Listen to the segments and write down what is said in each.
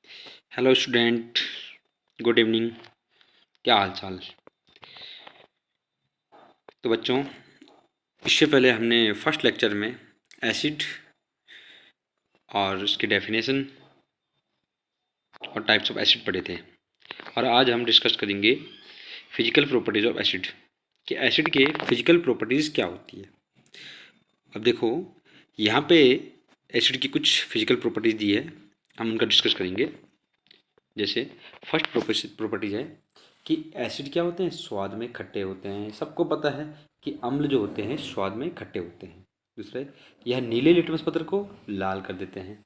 Hello student, good evening. क्या हाल चाल? तो बच्चों, इससे पहले हमने फर्स्ट लेक्चर में एसिड और उसकी डेफिनेशन और टाइप्स ऑफ एसिड पढ़े थे, और आज हम डिस्कस करेंगे फिजिकल प्रॉपर्टीज ऑफ एसिड कि एसिड के फिजिकल प्रॉपर्टीज़ क्या होती है। अब देखो, यहाँ पे एसिड की कुछ फिजिकल प्रॉपर्टीज़ दी है, हम उनका डिस्कस करेंगे। जैसे फर्स्ट प्रॉपर्टीज है कि एसिड क्या होते हैं, स्वाद में खट्टे होते हैं। सबको पता है कि अम्ल जो होते हैं स्वाद में खट्टे होते हैं। दूसरा, यह नीले लिटमस पत्र को लाल कर देते हैं।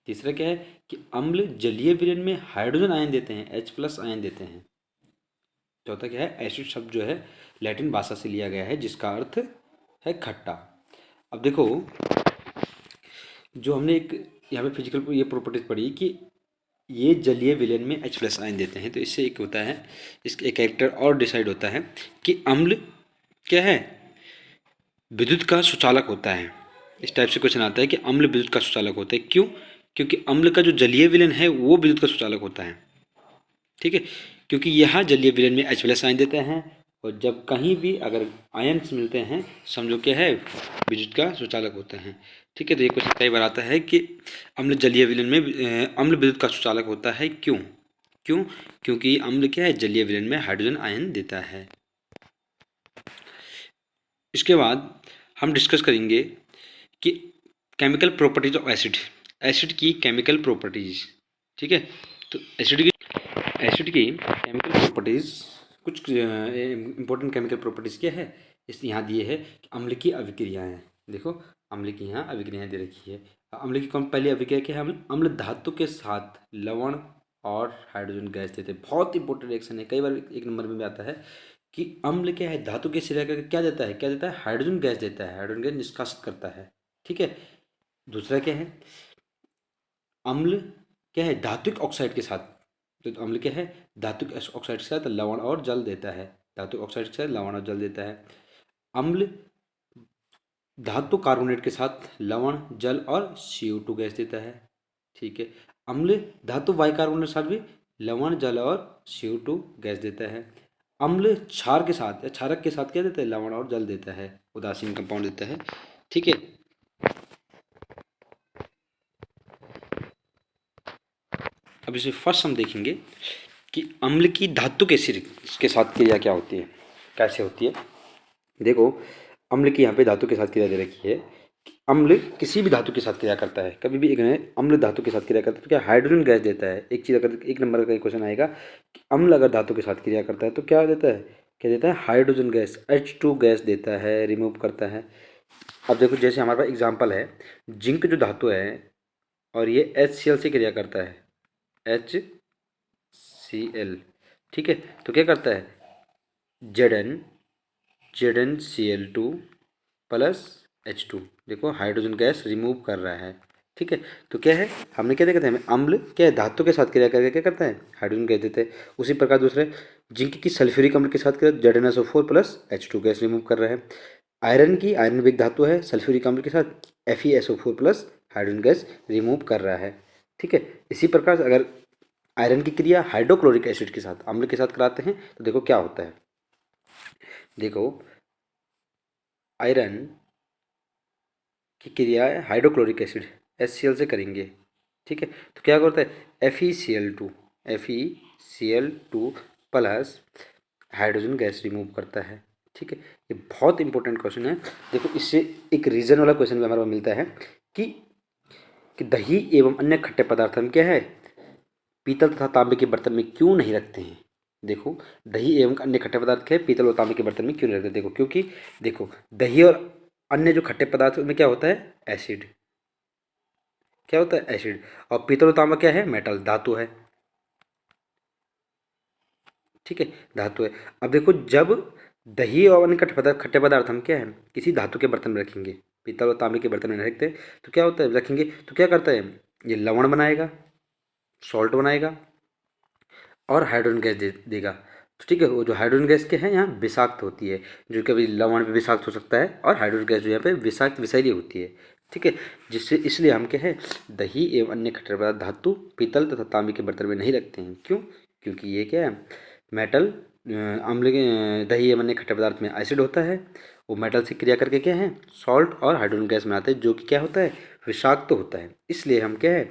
तीसरा क्या है कि अम्ल जलीय विलयन में हाइड्रोजन आयन देते हैं, H+ आयन देते हैं। चौथा क्या है, एसिड शब्द जो है लैटिन भाषा से लिया गया है जिसका अर्थ है खट्टा। अब देखो, जो हमने एक यहाँ पे फिजिकल ये प्रॉपर्टीज पढ़ी कि ये जलीय विलयन में H+ आयन देते हैं, तो इससे एक होता है, इसका एक कैरेक्टर और डिसाइड होता है कि अम्ल क्या है, विद्युत का सुचालक होता है। इस टाइप से क्वेश्चन आता है कि अम्ल विद्युत का सुचालक होता है। क्यों? क्योंकि अम्ल का जो जलीय विलयन है वो विद्युत का सुचालक होता है। ठीक है, क्योंकि यहाँ जलीय विलयन में H+ आयन देते हैं, और जब कहीं भी अगर आयन्स मिलते हैं समझो क्या है, विद्युत का सुचालक होते हैं। ठीक है, तो ये क्वेश्चन कई बार आता है कि अम्ल जलीय विलयन में अम्ल विद्युत का सुचालक होता है। क्यों? क्यों? क्योंकि अम्ल क्या है, जलीय विलयन में हाइड्रोजन आयन देता है। इसके बाद हम डिस्कस करेंगे कि chemical properties of acid, acid की केमिकल प्रॉपर्टीज। ठीक है, तो एसिड की केमिकल प्रॉपर्टीज, कुछ इंपॉर्टेंट केमिकल प्रॉपर्टीज क्या है, इस यहाँ दिए है कि अम्ल की अभिक्रियाएं। देखो, अम्ल की यहाँ अभिक्रियाएं दे रखी है। अम्ल की कौन पहली अभिक्रिया क्या है, अम्ल धातु के साथ लवण और हाइड्रोजन गैस देते हैं। बहुत इंपॉर्टेंट रिएक्शन है, कई बार एक नंबर में भी आता है कि अम्ल क्या है, धातु के सिरा करके क्या देता है, क्या देता है, हाइड्रोजन गैस देता है, हाइड्रोजन गैस निष्कासित करता है। ठीक है, दूसरा क्या है, अम्ल क्या है, धात्विक ऑक्साइड के साथ, तो अम्ल क्या है, धातुक ऑक्साइड के साथ लवण और जल देता है, धातु ऑक्साइड के साथ लवण और जल देता है। अम्ल धातु कार्बोनेट के साथ लवण, जल और CO2 गैस देता है। ठीक है, अम्ल धातु बाइकार्बोनेट के साथ भी लवण, जल और CO2 गैस देता है। अम्ल क्षार के साथ या क्षारक के साथ क्या देता है, लवण और जल देता है, उदासीन कंपाउंड देता है। ठीक है, अब इसे फर्स्ट हम देखेंगे कि अम्ल की धातु के सिर के साथ क्रिया क्या होती है, कैसे होती है। देखो, अम्ल की यहाँ पे धातु के साथ क्रिया दे रखी है कि अम्ल किसी भी धातु के साथ क्रिया करता है। कभी भी एक अम्ल धातु के साथ क्रिया करता है तो क्या हाइड्रोजन गैस देता है। एक चीज़ अगर एक नंबर का क्वेश्चन आएगा कि अम्ल अगर धातु के साथ क्रिया करता है तो क्या देता है, क्या देता है, हाइड्रोजन गैस, H2 गैस देता है, रिमूव करता है। अब देखो, जैसे हमारे पास एग्जाम्पल है, जिंक जो धातु है और ये HCl से क्रिया करता है, HCl। ठीक है, तो क्या करता है, ZnCl2 प्लस H2। देखो, हाइड्रोजन गैस रिमूव कर रहा है। ठीक है, तो क्या है, हमने क्या देखा था, हमें अम्ल क्या है, धातु के साथ क्रिया करके क्या करता है, हाइड्रोजन गैस देता है। उसी प्रकार दूसरे जिंक की सल्फ्यूरिक अम्ल के साथ क्रिया, ZnSO4 plus H2 gas remove कर रहा है। आयरन की, आयरन भी एक धातु है, सल्फ्यूरिक अम्ल के साथ FeSO4 plus hydrogen gas remove कर रहा है। ठीक है, इसी प्रकार से अगर आयरन की क्रिया हाइड्रोक्लोरिक एसिड के साथ, अम्ल के साथ कराते हैं तो देखो क्या होता है। देखो, आयरन की क्रिया हाइड्रोक्लोरिक एसिड HCl से करेंगे। ठीक है, तो क्या करता है, FeCl2 plus hydrogen gas remove करता है। ठीक है, ये बहुत इंपॉर्टेंट क्वेश्चन है। देखो, इससे एक रीजन वाला क्वेश्चन भी हमारे पास मिलता है कि दही एवं अन्य खट्टे पदार्थ हम क्या है, पीतल तथा तांबे के बर्तन में क्यों नहीं रखते हैं। देखो, दही एवं अन्य खट्टे पदार्थ क्या है, पीतल और तांबे के बर्तन में क्यों नहीं रखते। देखो, क्योंकि देखो, दही और अन्य जो खट्टे पदार्थ उनमें क्या होता है, एसिड, क्या होता है, एसिड। और पीतल और तांबा क्या है, मेटल, धातु है। ठीक है, धातु है। अब देखो, जब दही और अन्य खट्टे पदार्थ हम क्या है, किसी धातु के बर्तन में रखेंगे, पीतल और तांबे के बर्तन में नहीं रखते, तो क्या होता है, रखेंगे तो क्या करता है, ये लवण बनाएगा, सॉल्ट बनाएगा और हाइड्रोजन गैस देगा। तो ठीक है, वो जो हाइड्रोजन गैस के हैं यहाँ विषाक्त होती है, जो कभी लवण भी विषाक्त हो सकता है और हाइड्रोजन गैस जो यहाँ पे विषाक्त विषैली होती है। ठीक है, जिससे इसलिए हम क्या है दही एवं अन्य खट्टे पदार्थ धातु, पीतल तथा तांबे के बर्तन में नहीं रखते हैं। क्यों? क्योंकि ये क्या है मेटल अम्ल के दही एवं अन्य खट्टे पदार्थ में एसिड होता है, वो मेटल से क्रिया करके क्या है सॉल्ट और हाइड्रोजन गैस बनाते हैं, जो कि क्या होता है विषाक्त होता है। इसलिए हम क्या है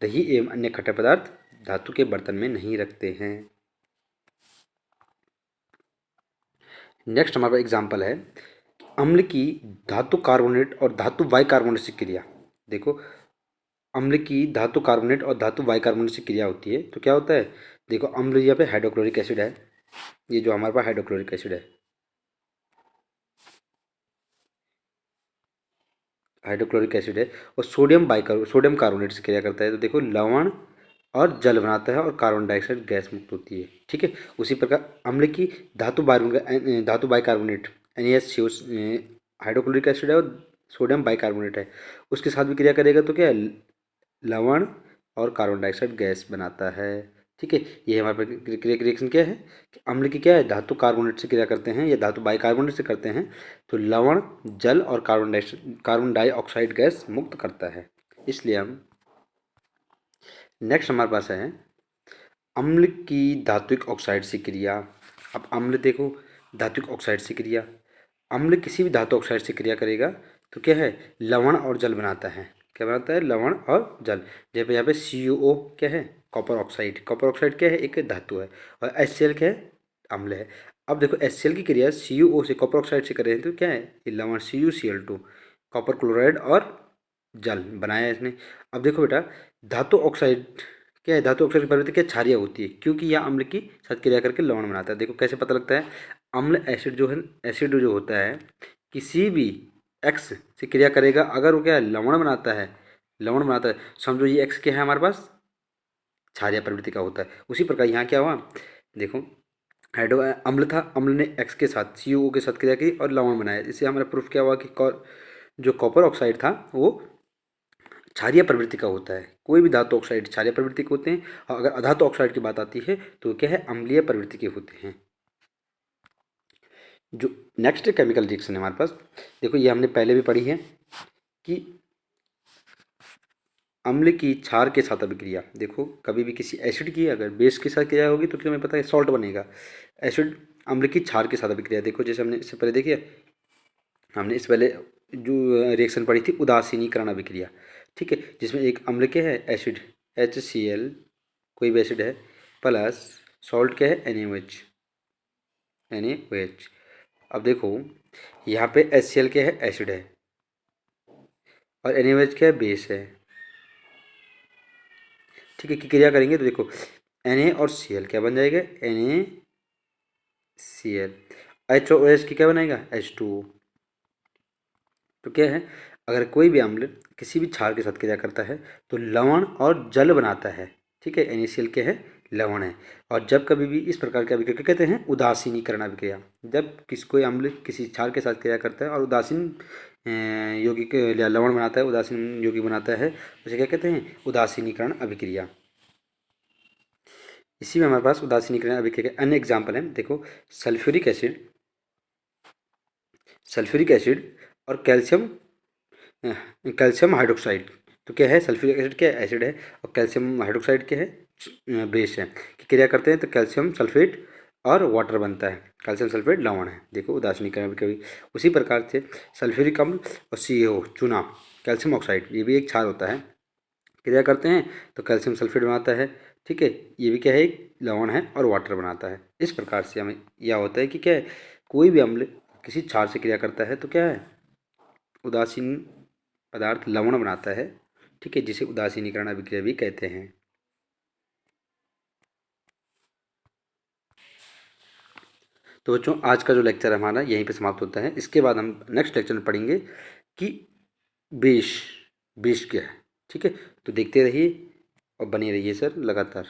दही एवं अन्य खट्टे पदार्थ धातु के बर्तन में नहीं रखते हैं। नेक्स्ट हमारा एग्जाम्पल है अम्ल की धातु कार्बोनेट और धातु बाइकार्बोनेट से क्रिया। देखो अम्ल की धातु कार्बोनेट और धातु बाइकार्बोनेट से क्रिया होती है तो क्या होता है, देखो अम्ल यहाँ पे हाइड्रोक्लोरिक एसिड है, ये जो हमारे पास हाइड्रोक्लोरिक एसिड है, हाइड्रोक्लोरिक एसिड है, और सोडियम कार्बोनेट से क्रिया करता है तो देखो लवण और जल बनाता है और कार्बन डाइऑक्साइड गैस मुक्त होती है। ठीक है, उसी प्रकार अम्ल की धातु बाइकार्बोनेट NaCO हाइड्रोक्लोरिक एसिड है और सोडियम बाइकार्बोनेट है, उसके साथ भी क्रिया करेगा तो क्या है लवण और कार्बन डाइऑक्साइड गैस बनाता है। ठीक है, ये हमारे पास रिएक्शन क्या है कि अम्ल की क्या है धातु कार्बोनेट से क्रिया करते हैं या धातु बाइकार्बोनेट से करते हैं तो लवण जल और कार्बन डाइऑक्साइड गैस मुक्त करता है। इसलिए हम नेक्स्ट हमारे पास है अम्ल की धात्विक ऑक्साइड से क्रिया। अब अम्ल देखो धात्विक ऑक्साइड से क्रिया, अम्ल किसी भी धातु ऑक्साइड से क्रिया करेगा तो क्या है लवण और जल बनाता है। क्या बनाता है लवण और जल। जैसे यहाँ पे CuO क्या है कॉपर ऑक्साइड, कॉपर ऑक्साइड क्या है एक धातु है, और HCl क्या है अम्ल है। अब देखो HCl की क्रिया CuO से कॉपर ऑक्साइड से करें तो क्या है ये लवण CuCl2 कॉपर क्लोराइड और जल बनाया है इसने। अब देखो बेटा धातु ऑक्साइड क्या है धातु ऑक्साइड की प्रवृत्ति क्या क्षारीय होती है क्योंकि यह अम्ल की साथ क्रिया करके लवण बनाता है। देखो कैसे पता लगता है अम्ल एसिड जो होता है किसी भी एक्स से क्रिया करेगा अगर वो क्या है लवण बनाता है समझो ये एक्स क्या है हमारे पास क्षारीय प्रवृत्ति का होता है। उसी प्रकार यहाँ क्या हुआ देखो हाइड्रो अम्ल था, अम्ल ने एक्स के साथ CuO के साथ क्रिया की और लवण बनाया। इससे हमारा प्रूफ क्या हुआ कि जो कॉपर ऑक्साइड था वो क्षारीय प्रवृत्ति का होता है। कोई भी धातु ऑक्साइड क्षारीय प्रवृत्ति के होते हैं, और अगर अधातु ऑक्साइड की बात आती है तो क्या है अम्लीय प्रवृत्ति के होते हैं। जो नेक्स्ट केमिकल रिएक्शन है हमारे पास देखो ये हमने पहले भी पढ़ी है कि अम्ल की क्षार के साथ अभिक्रिया। देखो कभी भी किसी एसिड की अगर बेस के साथ क्रिया होगी तो तुम्हें पता है सॉल्ट बनेगा। एसिड अम्ल की क्षार के साथ अभिक्रिया देखो जैसे हमने इससे पहले देखिए हमने इस पहले जो रिएक्शन पढ़ी थी उदासीनीकरण अभिक्रिया। ठीक है, जिसमें एक अम्ल क्या है एसिड HCl कोई भी एसिड है प्लस सॉल्ट क्या है NaOH। अब देखो यहाँ पे HCl क्या है एसिड है और NaOH क्या है बेस है। ठीक है, की क्रिया करेंगे तो देखो Na और Cl क्या बन जाएगा NaCl, H और OH की क्या बनाएगा H2O। तो क्या है अगर कोई भी अम्ल किसी भी क्षार के साथ क्रिया करता है तो लवण और जल बनाता है। ठीक है, NaCl क्या है लवण है। और जब कभी भी इस प्रकार की अभिक्रिया कहते हैं उदासीनीकरण अभिक्रिया, जब कोई अम्ल किसी क्षार के साथ क्रिया करता है और उदासीन यौगिक लवण बनाता है उदासीन यौगिक बनाता है उसे क्या कहते हैं उदासीनीकरण अभिक्रिया। इसी में हमारे पास उदासीनीकरण अभिक्रिया के अन्य एग्जाम्पल हैं। देखो सल्फ्यूरिक एसिड और कैल्शियम हाइड्रोक्साइड। तो क्या है सल्फ्यूरिक एसिड क्या है एसिड है और कैल्शियम हाइड्रोक्साइड क्या है बेस है। कि क्रिया करते हैं तो कैल्शियम सल्फेट और वाटर बनता है, कैल्शियम सल्फेट लवण है। देखो उदासीनीकरण कभी उसी प्रकार से सल्फ्यूरिक अम्ल और CO चूना कैल्शियम ऑक्साइड ये भी एक क्षार होता है, क्रिया करते हैं तो कैल्शियम सल्फेट बनाता है। ठीक है, ये भी क्या है एक लवण है और वाटर बनाता है। इस प्रकार से हमें यह होता है कि क्या है कोई भी अम्ल किसी क्षार से क्रिया करता है तो क्या है उदासीन पदार्थ लवण बनाता है। ठीक है, जिसे उदासीनीकरण अभिक्रिया भी कहते हैं। तो बच्चों आज का जो लेक्चर हमारा यहीं पे समाप्त होता है। इसके बाद हम नेक्स्ट लेक्चर में पढ़ेंगे कि बेस बेस क्या है। ठीक है, तो देखते रहिए और बने रहिए सर लगातार।